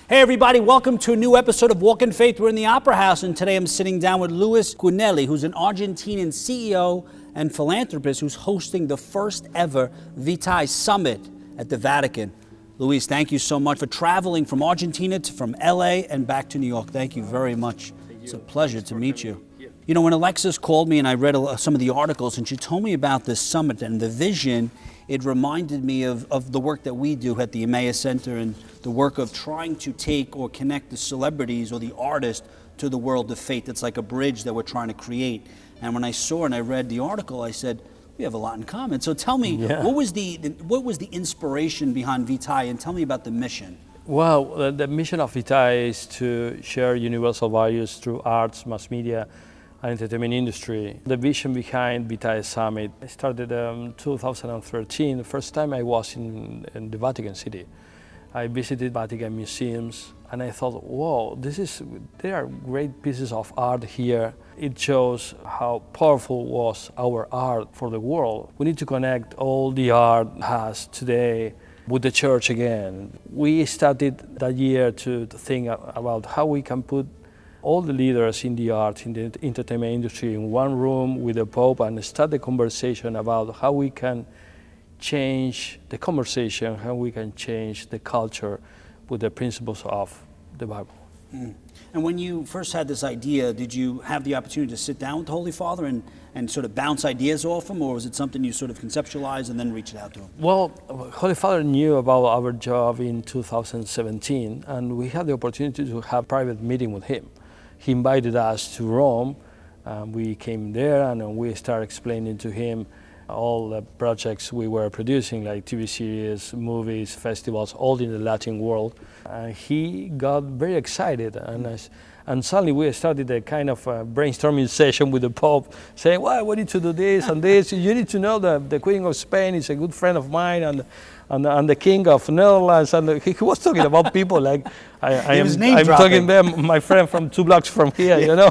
Hey everybody, welcome to a new episode of Walk in Faith. We're in the Opera House, and today I'm sitting down with Luis Quinelli, who's an Argentinian CEO and philanthropist who's hosting the first ever Vitae Summit at the Vatican. Luis, thank you so much for traveling from Argentina to from LA and back to New York. Thank you very much. It's a pleasure to meet you. You know, when Alexis called me and I read some of the articles and she told me about this summit and the vision, it reminded me of the work that we do at the Emmaus Center and the work of trying to take or connect the celebrities or the artists to the world of faith. It's like a bridge that we're trying to create. And when I saw and I read the article, I said, we have a lot in common. So tell me, what was the inspiration behind Vitae, and tell me about the mission? Well, the mission of Vitae is to share universal values through arts, mass media, and entertainment industry. The vision behind Vitae Summit started in 2013. The first time I was in the Vatican City. I visited Vatican museums and I thought, whoa, there are great pieces of art here. It shows how powerful was our art for the world. We need to connect all the art has today with the church again. We started that year to think about how we can put all the leaders in the art, in the entertainment industry in one room with the Pope and start the conversation about how we can change the conversation, how we can change the culture with the principles of the Bible. And when you first had this idea, did you have the opportunity to sit down with the Holy Father and sort of bounce ideas off him, or was it something you sort of conceptualized and then reached out to him? Well, Holy Father knew about our job in 2017, and we had the opportunity to have a private meeting with him. He invited us to Rome. We came there and we started explaining to him all the projects we were producing, like TV series, movies, festivals, all in the Latin world. He got very excited, and suddenly we started a kind of brainstorming session with the Pope, saying, well, we need to do this and this. You need to know that the Queen of Spain is a good friend of mine, and the King of Netherlands, and he was talking about people like I'm talking them, my friend from 2 blocks from here, you know,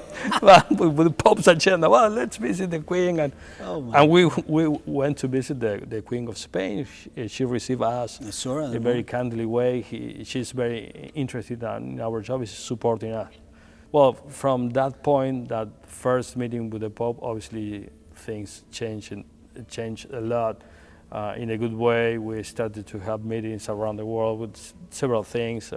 with the Pope's agenda. Well, let's visit the Queen, and we went to visit the Queen of Spain. She received us in a very kindly way. She's very interested in our job, is supporting us. Well, from that point, that first meeting with the Pope, obviously things changed a lot. In a good way. We started to have meetings around the world with several things.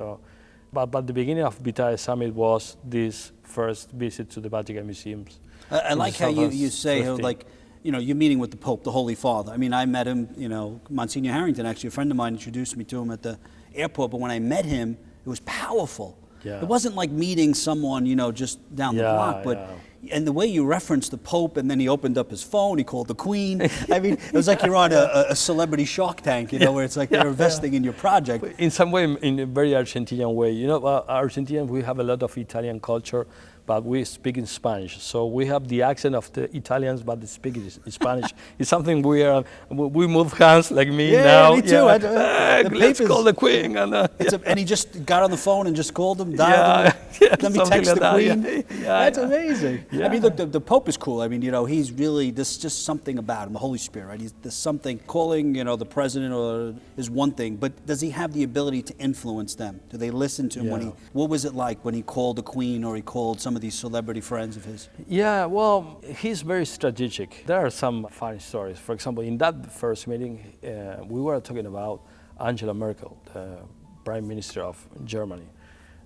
But the beginning of Vitae Summit was this first visit to the Vatican museums. I like how you say how, like, you know, you're meeting with the Pope, the Holy Father. I mean, I met him, you know, Monsignor Harrington, actually, a friend of mine introduced me to him at the airport, but when I met him, it was powerful. Yeah. It wasn't like meeting someone, you know, just down the block, but and the way you referenced the Pope, and then he opened up his phone, he called the Queen. I mean, it was like you're on a celebrity Shark Tank, you know, where it's like they're investing in your project. In some way, in a very Argentinian way. You know, Argentinians, we have a lot of Italian culture, but we speak in Spanish. So we have the accent of the Italians, but they speak in Spanish. It's something we move hands like me now. Me too. Let's call the Queen. And he just got on the phone and just called them, dialed them. Let me text the Queen. That's amazing. Yeah. I mean, look, the Pope is cool. I mean, you know, he's really, there's just something about him, the Holy Spirit, right? There's something, calling, you know, the president is one thing, but does he have the ability to influence them? Do they listen to him what was it like when he called the Queen or he called some of these celebrity friends of his? Yeah, well, he's very strategic. There are some funny stories. For example, in that first meeting, we were talking about Angela Merkel, the Prime Minister of Germany.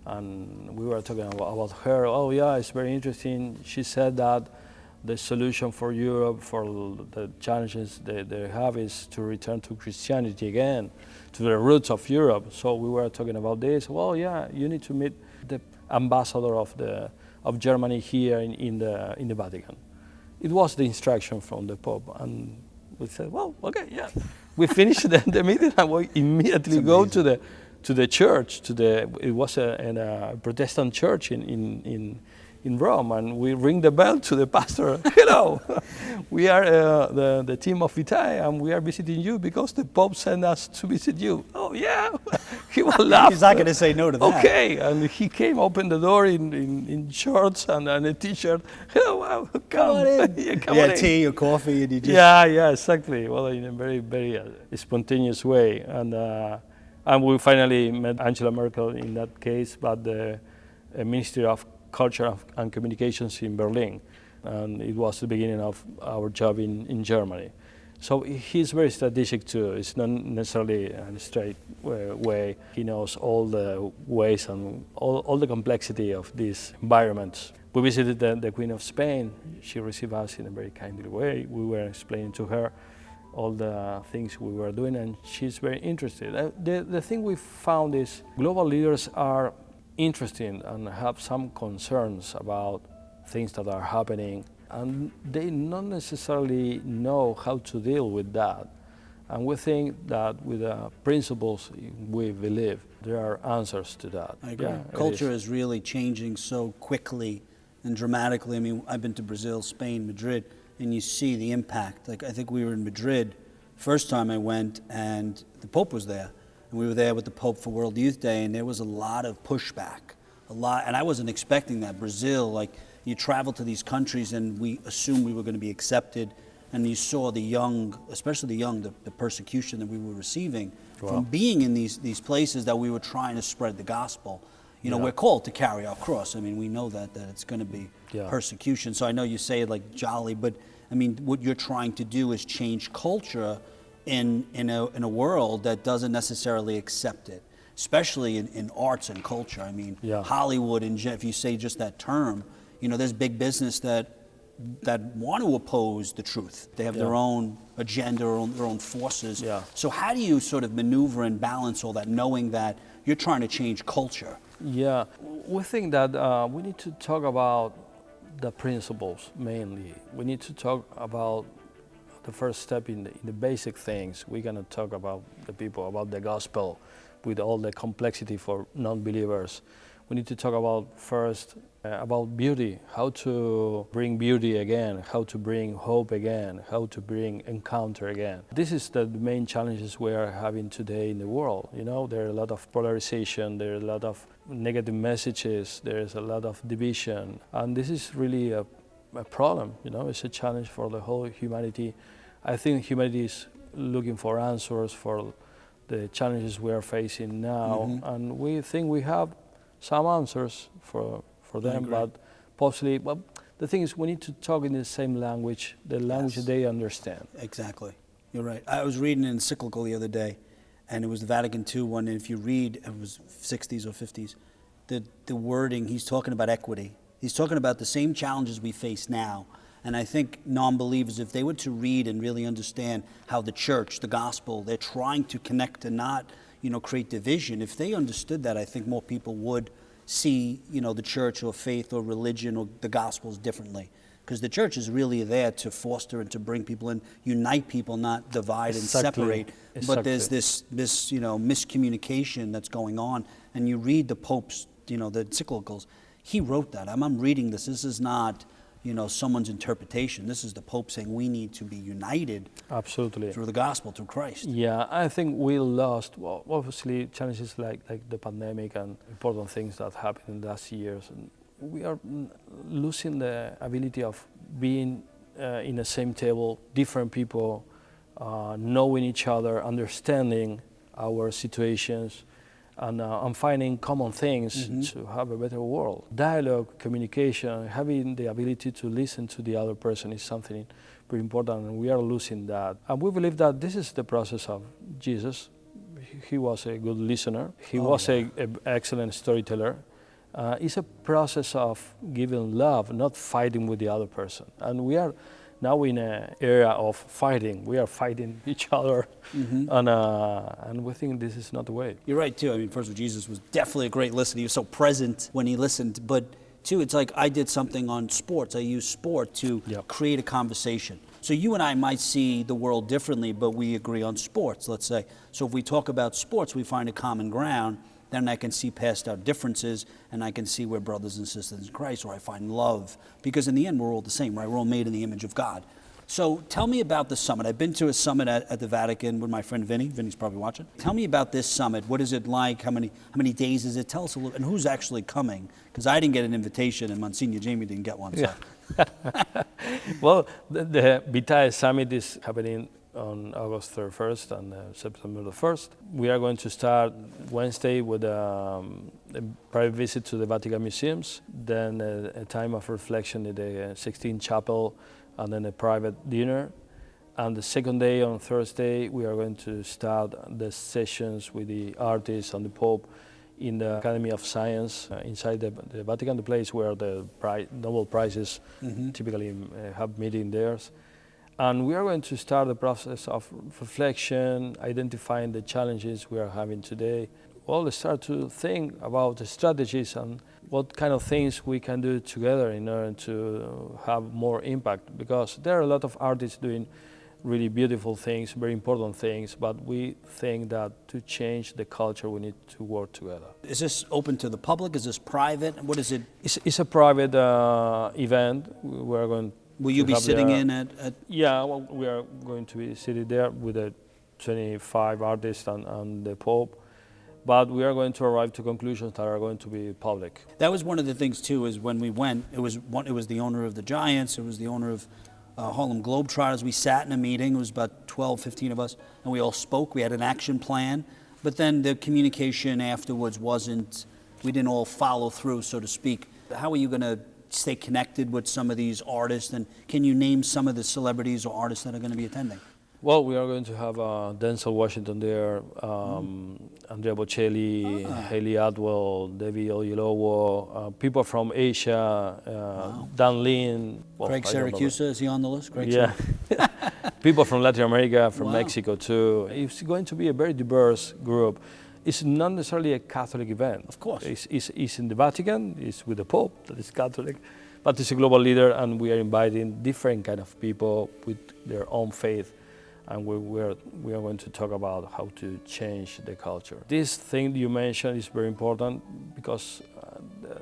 And we were talking about her. Oh yeah, it's very interesting. She said that the solution for Europe, for the challenges they have, is to return to Christianity again, to the roots of Europe. So we were talking about this. Well, yeah, you need to meet the ambassador of Germany here in the Vatican. It was the instruction from the Pope, and we said, well, okay, yeah. We finished the meeting and we immediately go to the church. It was a Protestant church in Rome, and we ring the bell to the pastor. Hello, we are the team of Vitae, and we are visiting you because the Pope sent us to visit you. Oh yeah, he will laugh. He's not going to say no to that. Okay, and he came, opened the door in shorts and a t-shirt. Hello, come on in. Come on in. Tea or coffee, and you just yeah, exactly. Well, in a very spontaneous way, And we finally met Angela Merkel in that case, but the Ministry of Culture and Communications in Berlin. And it was the beginning of our job in Germany. So he's very strategic too. It's not necessarily a straight way. He knows all the ways and all the complexity of these environments. We visited the Queen of Spain. She received us in a very kindly way. We were explaining to her all the things we were doing, and she's very interested. The thing we found is global leaders are interested and have some concerns about things that are happening, and they not necessarily know how to deal with that. And we think that with the principles we believe, there are answers to that. I agree. Yeah, Culture is really changing so quickly and dramatically. I mean, I've been to Brazil, Spain, Madrid, and you see the impact. Like, I think we were in Madrid, first time I went, and the Pope was there. And we were there with the Pope for World Youth Day, and there was a lot of pushback. And I wasn't expecting that. Brazil, like, you travel to these countries and we assumed we were going to be accepted, and you saw the young, especially the young, the persecution that we were receiving from being in these places that we were trying to spread the gospel. You know, we're called to carry our cross. I mean, we know that it's going to be persecution. So I know you say it like jolly, but I mean, what you're trying to do is change culture in a world that doesn't necessarily accept it, especially in arts and culture. I mean, Hollywood, and if you say just that term, you know, there's big business that want to oppose the truth. They have their own agenda, their own forces. So how do you sort of maneuver and balance all that, knowing that you're trying to change culture? Yeah, we think that we need to talk about the principles mainly. We need to talk about the first step in the basic things. We're going to talk about the people, about the gospel, with all the complexity for non-believers. We need to talk about first about beauty, how to bring beauty again, how to bring hope again, how to bring encounter again. This is the main challenges we are having today in the world. You know, there are a lot of polarization, there are a lot of negative messages, there is a lot of division, and this is really a problem. You know, it's a challenge for the whole humanity. I think humanity is looking for answers for the challenges we are facing now, and we think we have some answers for them, but possibly, well, the thing is we need to talk in the same language, the language they understand. Exactly, you're right. I was reading an encyclical the other day, and it was the Vatican II one, and if you read, it was 60s or 50s, the wording, he's talking about equity. He's talking about the same challenges we face now. And I think non-believers, if they were to read and really understand how the church, the gospel, they're trying to connect and not, you know, create division. If they understood that, I think more people would see, you know, the church or faith or religion or the gospels differently. Because the church is really there to foster and to bring people in, unite people, not divide and separate. But there's this, you know, miscommunication that's going on. And you read the Pope's, you know, the encyclicals. He wrote that. I'm reading this. This is not, you know, someone's interpretation. This is the Pope saying we need to be united through the gospel, through Christ. Yeah, I think we lost, well, obviously challenges like the pandemic and important things that happened in the last years. And we are losing the ability of being in the same table, different people, knowing each other, understanding our situations, and finding common things to have a better world. Dialogue, communication, having the ability to listen to the other person is something very important, and we are losing that. And we believe that this is the process of Jesus. He was a good listener. He was an excellent storyteller. It's a process of giving love, not fighting with the other person. And we are now in an era of fighting. We are fighting each other, and we think this is not the way. You're right, too. I mean, first of all, Jesus was definitely a great listener. He was so present when he listened. But, too, it's like I did something on sports. I used sport to create a conversation. So you and I might see the world differently, but we agree on sports, let's say. So if we talk about sports, we find a common ground. Then I can see past our differences, and I can see we're brothers and sisters in Christ, or I find love. Because in the end, we're all the same, right? We're all made in the image of God. So tell me about the summit. I've been to a summit at the Vatican with my friend Vinny. Vinny's probably watching. Tell me about this summit. What is it like? How many days is it? Tell us a little, and who's actually coming? Because I didn't get an invitation, and Monsignor Jamie didn't get one. So. Well, the Vitae Summit is happening on August 31st and September the 1st. We are going to start Wednesday with a private visit to the Vatican museums, then a time of reflection in the Sixtine Chapel, and then a private dinner. And the second day, on Thursday, we are going to start the sessions with the artists and the Pope in the Academy of Science inside the Vatican, the place where the Nobel Prizes typically have meeting there. And we are going to start the process of reflection, identifying the challenges we are having today. We'll start to think about the strategies and what kind of things we can do together in order to have more impact, because there are a lot of artists doing really beautiful things, very important things, but we think that to change the culture we need to work together. Is this open to the public? Is this private? What is it? It's a private event. We're going. Will you be sitting in at? Yeah, well, we are going to be sitting there with the 25 artists and the Pope, but we are going to arrive to conclusions that are going to be public. That was one of the things too. Is when we went, it was the owner of the Giants. It was the owner of Harlem Globetrotters. We sat in a meeting. It was about 12, 15 of us, and we all spoke. We had an action plan, but then the communication afterwards wasn't. We didn't all follow through, so to speak. How are you going to stay connected with some of these artists, and can you name some of the celebrities or artists that are going to be attending? Well, we are going to have Denzel Washington there, Andrea Bocelli, Hayley Atwell, David Oyelowo, people from Asia, Dan Lin. Well, Craig Syracuse, is he on the list? Craig yeah. People from Latin America, from Mexico too. It's going to be a very diverse group. It's not necessarily a Catholic event. Of course. It's in the Vatican, it's with the Pope, that is Catholic, but it's a global leader, and we are inviting different kind of people with their own faith. And we are going to talk about how to change the culture. This thing you mentioned is very important because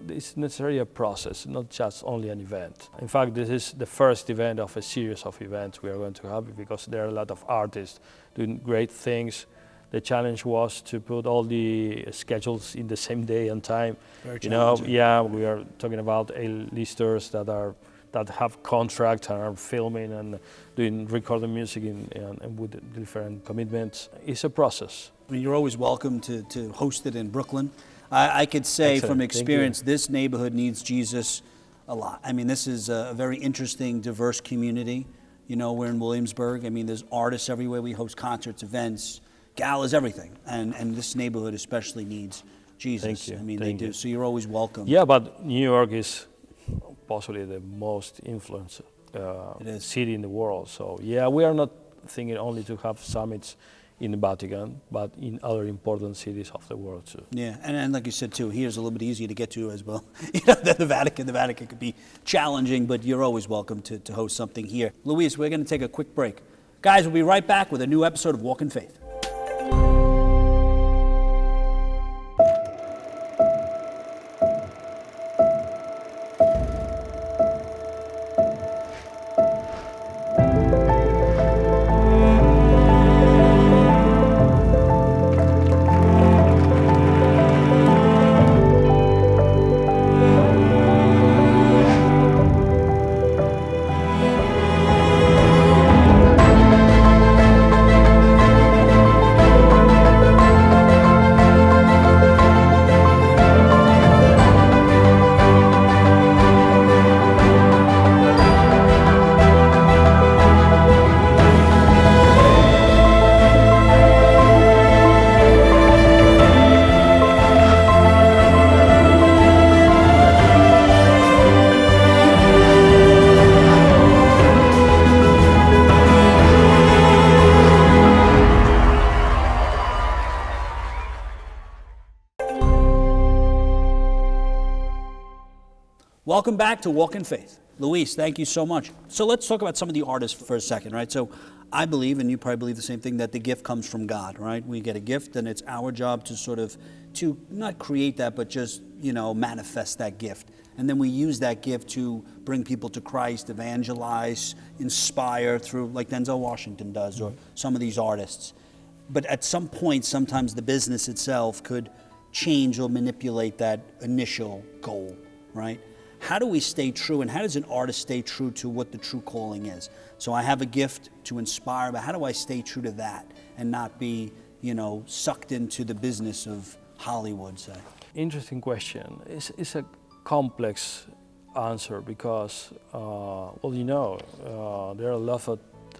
it's necessarily a process, not just only an event. In fact, this is the first event of a series of events we are going to have, because there are a lot of artists doing great things. The challenge was to put all the schedules in the same day and time. Very challenging. Yeah, we are talking about A-listers that have contracts and are filming and doing recording music and with different commitments. It's a process. I mean, you're always welcome to host it in Brooklyn. I could say from experience, this neighborhood needs Jesus a lot. I mean, this is a very interesting, diverse community. You know, we're in Williamsburg. I mean, there's artists everywhere. We host concerts, events, galas, everything. And this neighborhood especially needs Jesus. Thank you. I mean, they do. So you're always welcome. Yeah, but New York is possibly the most influenced city in the world. So yeah, we are not thinking only to have summits in the Vatican, but in other important cities of the world too. Yeah, and like you said too, here's a little bit easier to get to as well. You know, the Vatican could be challenging, but you're always welcome to host something here. Luis, we're going to take a quick break. Guys, we'll be right back with a new episode of Walk in Faith. Welcome back to Walk in Faith. Luis, thank you so much. So let's talk about some of the artists for a second, right? So I believe, and you probably believe the same thing, that the gift comes from God, right? We get a gift, and it's our job to sort of, to not create that, but just, you know, manifest that gift. And then we use that gift to bring people to Christ, evangelize, inspire through, like Denzel Washington does, or some of these artists. But at some point, sometimes the business itself could change or manipulate that initial goal, right? how do we stay true, and how does an artist stay true to what the true calling is? So I have a gift to inspire, but how do I stay true to that and not be, sucked into the business of Hollywood, say? Interesting question. It's a complex answer because, there are a lot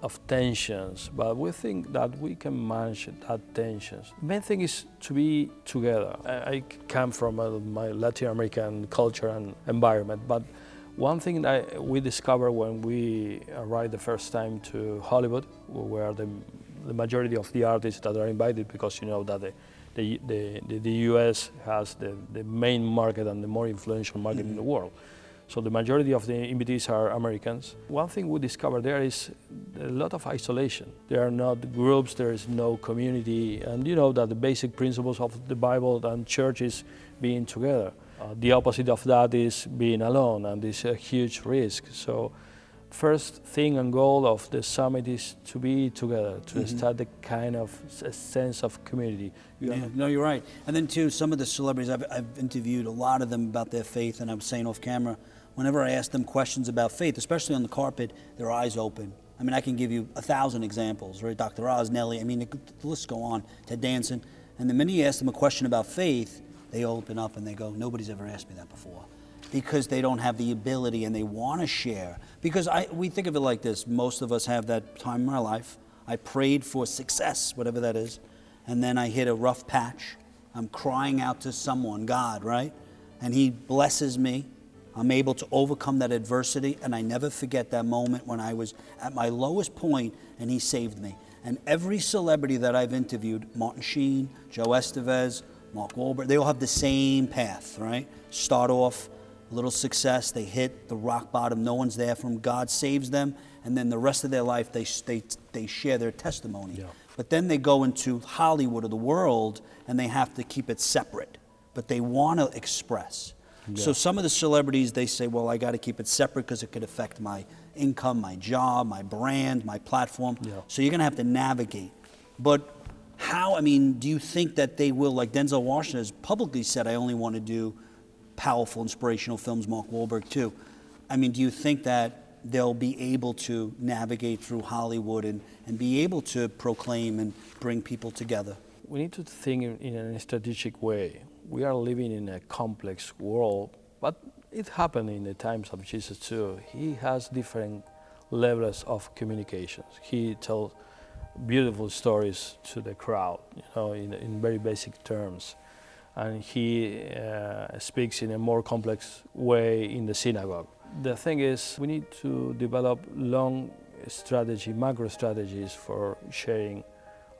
of tensions, but we think that we can manage that tensions. The main thing is to be together. I come from my Latin American culture and environment, but one thing that we discovered when we arrived the first time to Hollywood, where the majority of the artists that are invited, because you know that the US has the main market and the more influential market in the world. So the majority of the invitees are Americans. One thing we discovered there is a lot of isolation. There are not groups, there is no community, and you know that the basic principles of the Bible and church is being together. The opposite of that is being alone, and it's a huge risk. So first thing and goal of the summit is to be together, to start the kind of a sense of community. Yeah, no, you're right. And then too, some of the celebrities, I've interviewed a lot of them about their faith, and I was saying off camera, whenever I ask them questions about faith, especially on the carpet, their eyes open. I mean, I can give you 1,000 examples, right? Dr. Oz, Nelly, I mean, the list go on, Ted Danson. And the minute you ask them a question about faith, they open up and they go, nobody's ever asked me that before. Because they don't have the ability and they want to share. Because we think of it like this, most of us have that time in our life. I prayed for success, whatever that is, and then I hit a rough patch. I'm crying out to someone, God, right? And He blesses me. I'm able to overcome that adversity, and I never forget that moment when I was at my lowest point and He saved me. And every celebrity that I've interviewed, Martin Sheen, Joe Estevez, Mark Wahlberg, they all have the same path, right? Start off, a little success, they hit the rock bottom, no one's there from, God saves them, and then the rest of their life they share their testimony. Yeah. But then they go into Hollywood or the world and they have to keep it separate, but they want to express. Yeah. So some of the celebrities, they say, well, I got to keep it separate because it could affect my income, my job, my brand, my platform. Yeah. So you're going to have to navigate. But how, I mean, do you think that they will, like Denzel Washington has publicly said, I only want to do powerful, inspirational films, Mark Wahlberg too. I mean, do you think that they'll be able to navigate through Hollywood and be able to proclaim and bring people together? We need to think in a strategic way. We are living in a complex world, but it happened in the times of Jesus too. He has different levels of communications. He tells beautiful stories to the crowd, in very basic terms. And he speaks in a more complex way in the synagogue. The thing is, we need to develop long strategy, macro strategies for sharing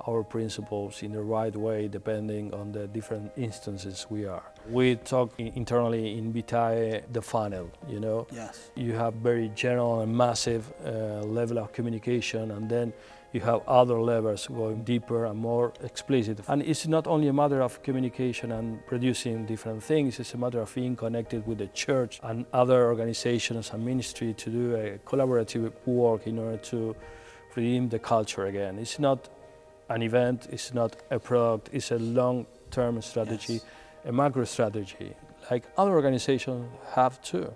our principles in the right way, depending on the different instances we are. We talk internally in Vitae, the funnel, Yes. You have very general and massive level of communication, and then you have other levels going deeper and more explicit. And it's not only a matter of communication and producing different things, it's a matter of being connected with the church and other organizations and ministry to do a collaborative work in order to redeem the culture again. It's not an event, it's not a product, it's a long-term strategy, yes. A macro strategy, like other organizations have too.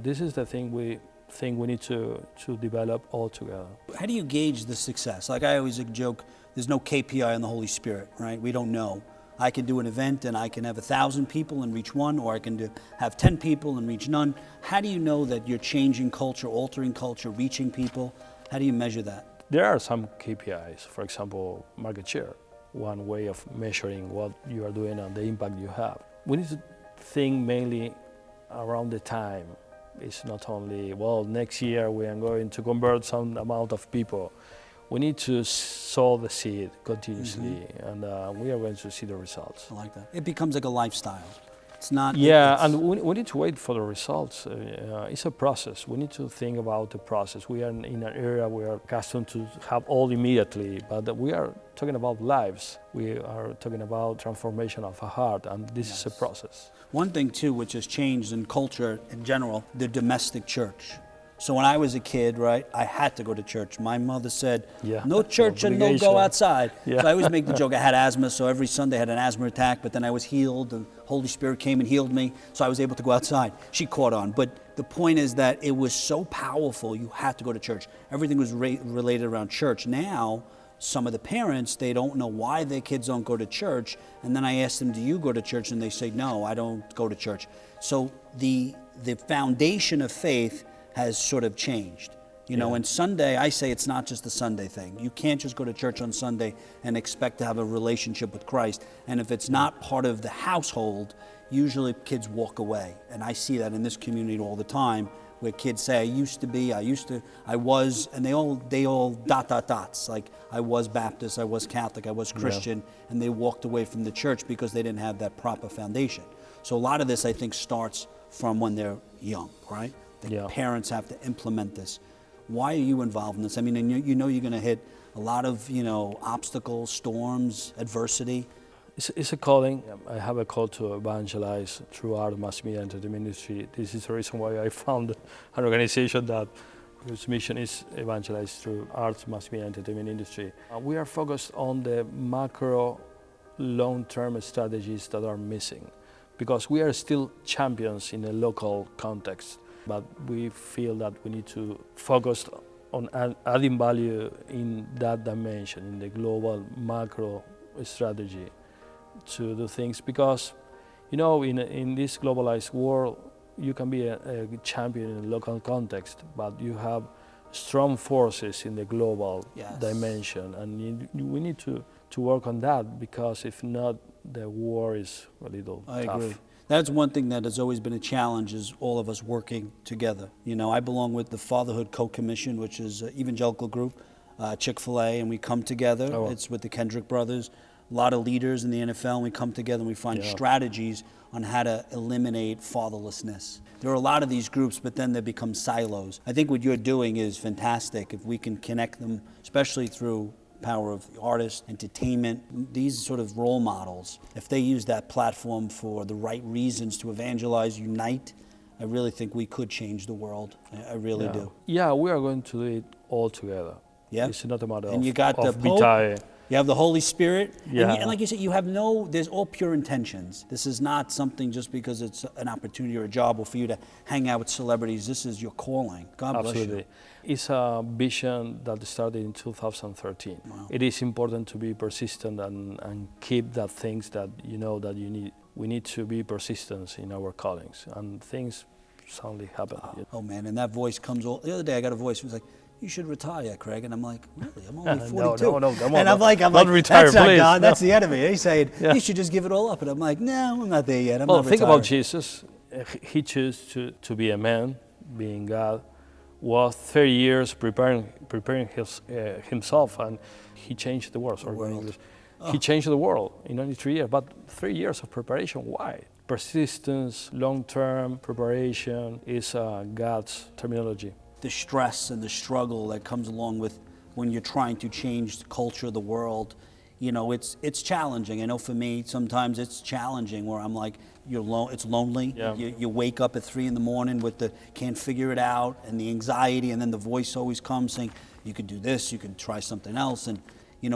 This is the thing we think we need to develop all together. How do you gauge the success? Like I always joke, there's no KPI on the Holy Spirit, right? We don't know. I can do an event and I can have 1,000 people and reach one, or I can have 10 people and reach none. How do you know that you're changing culture, altering culture, reaching people? How do you measure that? There are some KPIs, for example, market share, one way of measuring what you are doing and the impact you have. We need to think mainly around the time. It's not only, well, next year we are going to convert some amount of people. We need to sow the seed continuously, and we are going to see the results. I like that. It becomes like a lifestyle. It's not. Yeah, and we need to wait for the results. It's a process. We need to think about the process. We are in an area we are accustomed to have all immediately, but we are talking about lives. We are talking about transformation of a heart, and this is a process. One thing too, which has changed in culture in general, the domestic church. So when I was a kid, right, I had to go to church. My mother said, Yeah. no church and no go outside. Yeah. So I always make the joke, I had asthma, so every Sunday I had an asthma attack, but then I was healed. The Holy Spirit came and healed me, so I was able to go outside. She caught on. But the point is that it was so powerful, you had to go to church. Everything was related around church. Now, some of the parents, they don't know why their kids don't go to church. And then I ask them, do you go to church? And they say, no, I don't go to church. So the foundation of faith has sort of changed. You know, and Sunday, I say it's not just a Sunday thing. You can't just go to church on Sunday and expect to have a relationship with Christ. And if it's not part of the household, usually kids walk away. And I see that in this community all the time, where kids say, I used to be, I was, and they all dots. Like, I was Baptist, I was Catholic, I was Christian, and they walked away from the church because they didn't have that proper foundation. So a lot of this, I think, starts from when they're young, right? The parents have to implement this. Why are you involved in this? I mean, and you know you're going to hit a lot of, obstacles, storms, adversity. It's a calling. I have a call to evangelize through art, mass media, entertainment industry. This is the reason why I found an organization whose mission is evangelize through arts, mass media, entertainment industry. We are focused on the macro, long-term strategies that are missing, because we are still champions in a local context. But we feel that we need to focus on adding value in that dimension, in the global macro strategy, to do things, because in this globalized world you can be a champion in a local context, but you have strong forces in the global dimension, and we need to work on that, because if not, the war is a little tough. I agree. That's one thing that has always been a challenge, is all of us working together. I belong with the Fatherhood Co-Commission, which is an evangelical group, Chick-fil-A, and we come together. Oh, wow. It's with the Kendrick brothers, a lot of leaders in the NFL, and we come together and we find strategies on how to eliminate fatherlessness. There are a lot of these groups, but then they become silos. I think what you're doing is fantastic. If we can connect them, especially through power of artists, entertainment, these sort of role models, if they use that platform for the right reasons to evangelize, unite, I really think we could change the world. I really do. Yeah, we are going to do it all together. Yeah. It's not a matter and you got the Pope, Vitae. you have the Holy Spirit, Yeah. and like you said, there's all pure intentions. This is not something just because it's an opportunity or a job or for you to hang out with celebrities. This is your calling. God bless you. Absolutely. It's a vision that started in 2013. Wow. It is important to be persistent and keep that things that you need. We need to be persistent in our callings, and things suddenly happen. Oh man, and that voice comes all. The other day I got a voice. It was like, you should retire, Craig. And I'm like, really? I'm only 42. No, come on. And I'm like, retire, that's not please. God, that's the enemy. He's saying, you should just give it all up. And I'm like, no, I'm not there yet. I'm not think retiring. about Jesus. He chose to be a man, being God, was 30 years preparing himself, and he changed the world. He changed the world in only 3 years, but 3 years of preparation. Why? Persistence, long-term preparation is God's terminology. The stress and the struggle that comes along with when you're trying to change the culture of the world, it's challenging. I know for me, sometimes it's challenging where I'm like, it's lonely. Yeah. You wake up at 3 a.m. with can't figure it out, and the anxiety, and then the voice always comes saying, you could do this, you could try something else. And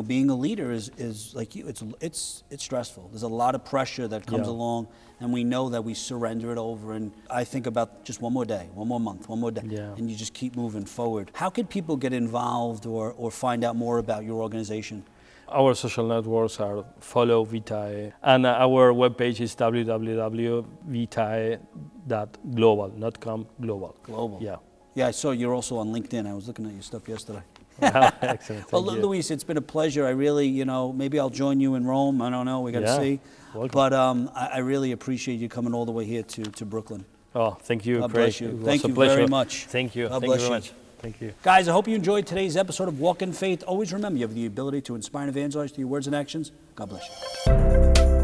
being a leader is like you, it's stressful. There's a lot of pressure that comes along, and we know that we surrender it over. And I think about just one more day, one more month, one more day, and you just keep moving forward. How could people get involved or find out more about your organization? Our social networks are follow Vitae, and our webpage is www.vitae.global, not com, global. Global. Yeah. Yeah, I saw you're also on LinkedIn. I was looking at your stuff yesterday. Excellent. Well, Luis, it's been a pleasure. I really, maybe I'll join you in Rome. I don't know. We got to see. Welcome. But I really appreciate you coming all the way here to Brooklyn. Oh, thank you, God Craig. bless you. It was Thank a you pleasure. very much. Thank you. God Thank bless you very you. much. Thank you. Guys, I hope you enjoyed today's episode of Walk in Faith. Always remember, you have the ability to inspire and evangelize through your words and actions. God bless you.